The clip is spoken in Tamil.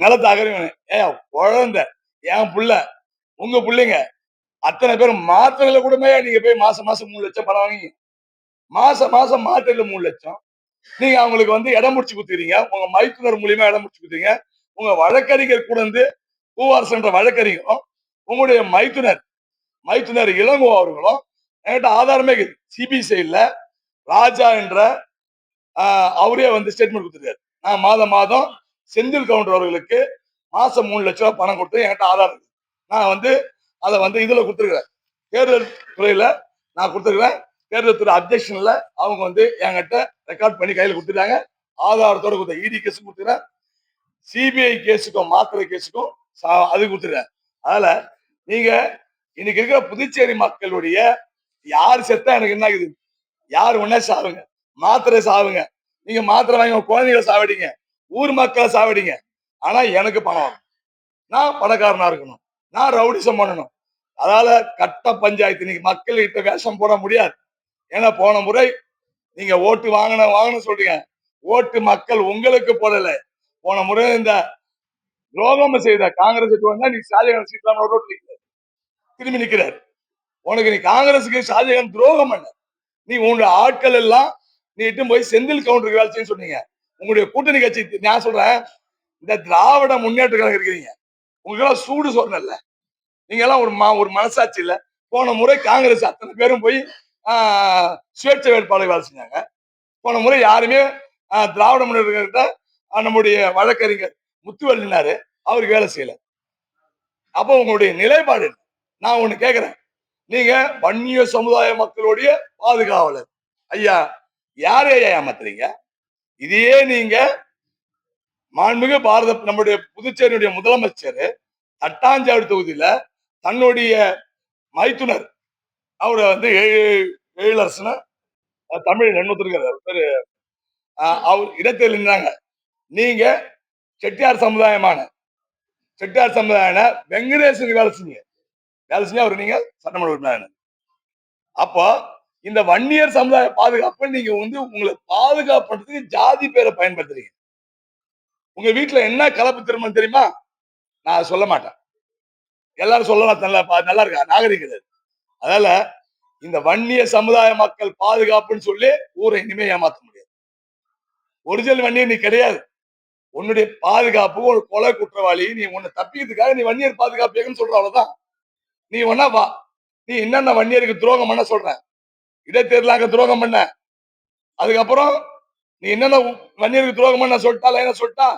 நிலத்தை அகறிவனு குழந்தை என் புள்ள உங்க பிள்ளைங்க அத்தனை பேரும் மாத்திரையில கூடமே நீங்க போய் மாசம் மாசம் 3 லட்சம் பணம் வாங்கி மாசம் மாசம் மாத்திரையில 3 லட்சம் நீங்க அவங்களுக்கு வந்து இடம் முடிச்சு கொடுத்துறீங்க. உங்க மைத்துனர் மூலியமா இடம் முடிச்சு கொடுத்துறீங்க. உங்க வழக்கறிஞர் கூட இருந்து பூவாரசன் என்ற வழக்கறிஞரும் உங்களுடைய மைத்துனர் இளங்கோ அவர்களும் என்கிட்ட ஆதாரமே சிபிசிஐல ராஜா என்ற அவரே வந்து ஸ்டேட்மெண்ட் கொடுத்துருக்காரு. நான் மாதம் செந்தில் கவுண்டர் அவர்களுக்கு மாசம் 3 லட்சம் ரூபாய் பணம் கொடுத்து என்கிட்ட ஆதாரம் இருக்கு. நான் வந்து அதை வந்து இதுல கொடுத்துருக்கிறேன். தேர்தல் துறையில நான் கொடுத்துருக்கிறேன். தேர்தல் துறை அப்ஜெக்ஷன்ல அவங்க வந்து என்கிட்ட ரெக்கார்ட் பண்ணி கையில கொடுத்துட்டாங்க. ஆதாரத்தோட கொடுத்த இடி கேஸ் கொடுத்துக்கிறேன். சிபிஐ கேஸுக்கும் மாத்திரை கேஸுக்கும் அது கொடுத்துருக்கேன். அதனால நீங்க இன்னைக்கு இருக்கிற புதுச்சேரி மக்களுடைய யார் செத்தா எனக்கு என்ன ஆகுது? யார் ஒன்னே சாவுங்க, மாத்திரை சாவுங்க. நீங்க மாத்திரை வாங்கி குழந்தைகளை சாவடிங்க, ஊர் மக்களை சாவடிங்க. ஆனா எனக்கு பணம் வரும். நான் பணக்காரனா இருக்கணும், நான் ரவுடிசம் பண்ணணும். அதனால கட்ட பஞ்சாயத்து இன்னைக்கு மக்கள் கிட்ட வேஷம் போட முடியாது. ஏன்னா போன முறை நீங்க ஓட்டு வாங்கணும் சொல்றீங்க. ஓட்டு மக்கள் உங்களுக்கு போடல. போன முறை இந்த துரோகம் செய்த காங்கிரஸ் நீ ஷாஜகான் சீட்லாம் திரும்பி நிக்கிறார். உனக்கு நீ காங்கிரஸுக்கு ஷாஜகான் துரோகம் பண்ண. நீ உங்க ஆட்கள் எல்லாம் நீ இட்டு போய் செந்தில் கவுண்டருக்கு வேலை செய்ய சொன்னீங்க. உங்களுடைய கூட்டணி கட்சி நான் சொல்றேன், இந்த திராவிட முன்னேற்ற கழகம் இருக்கிறீங்க, உங்களுக்கு சூடு சொன்னல. நீங்க எல்லாம் ஒரு மனசாட்சி இல்ல. போன முறை காங்கிரஸ் அத்தனை பேரும் போய் சுயேட்சை வேட்பாளர் வேலை செஞ்சாங்க. போன முறை யாருமே திராவிட முன்னேற்ற நம்முடைய வழக்கறிஞர் முத்துவல்லினாரு, அவருக்கு வேலை செய்யல. அப்போ உங்களுடைய நிலைப்பாடு நான் ஒண்ணு கேட்கிறேன். நீங்க வன்னிய சமுதாய மக்களுடைய பாதுகாவலர் ஐயா, யாரையா ஏமாத்துறீங்க? இதையே நீங்க மாண்புமிகு நம்முடைய புதுச்சேரியுடைய முதலமைச்சர் தட்டாஞ்சாவடி தொகுதியில தன்னுடைய மைத்துனர் அவரை வந்து எழிலரசன தமிழ் எண்ணூத்திருக்காரு பேரு அவர் இடத்தில் நின்றாங்க. நீங்க செட்டியார் சமுதாயம் வெங்கடேசன் வேலை செஞ்சு அவர் நீங்க சட்டமன்ற உறுப்பினர். அப்போ இந்த வன்னியர் சமுதாய பாதுகாப்பு நீங்க வந்து உங்களை பாதுகாப்புறதுக்கு ஜாதி பேரை பயன்படுத்துறீங்க. உங்க வீட்டுல என்ன கலப்பு திருமணம் தெரியுமா? நான் சொல்ல மாட்டேன். எல்லாரும் சொல்லலாம், நல்லா இருக்கா நாகரிகம். அதனால இந்த வன்னிய சமுதாய மக்கள் பாதுகாப்புன்னு சொல்லி ஊரை இனிமே ஏமாத்த முடியாது. ஒரிஜினல் வன்னியர் நீ கிடையாது. உன்னுடைய பாதுகாப்பு ஒரு கொலை குற்றவாளி, நீ உன்னை தப்பிக்கிறதுக்காக நீ வன்னியர் பாதுகாப்பு சொல்ற, அவ்வளவுதான். நீ ஒன்னா வா, நீ என்னென்ன வன்னியருக்கு துரோகம் பண்ண சொல்ற, இடைத்தேர்தலாக துரோகம் பண்ண, அதுக்கப்புறம் நீ என்னென்ன வன்னியருக்கு துரோகம் பண்ண சொல்லிட்டா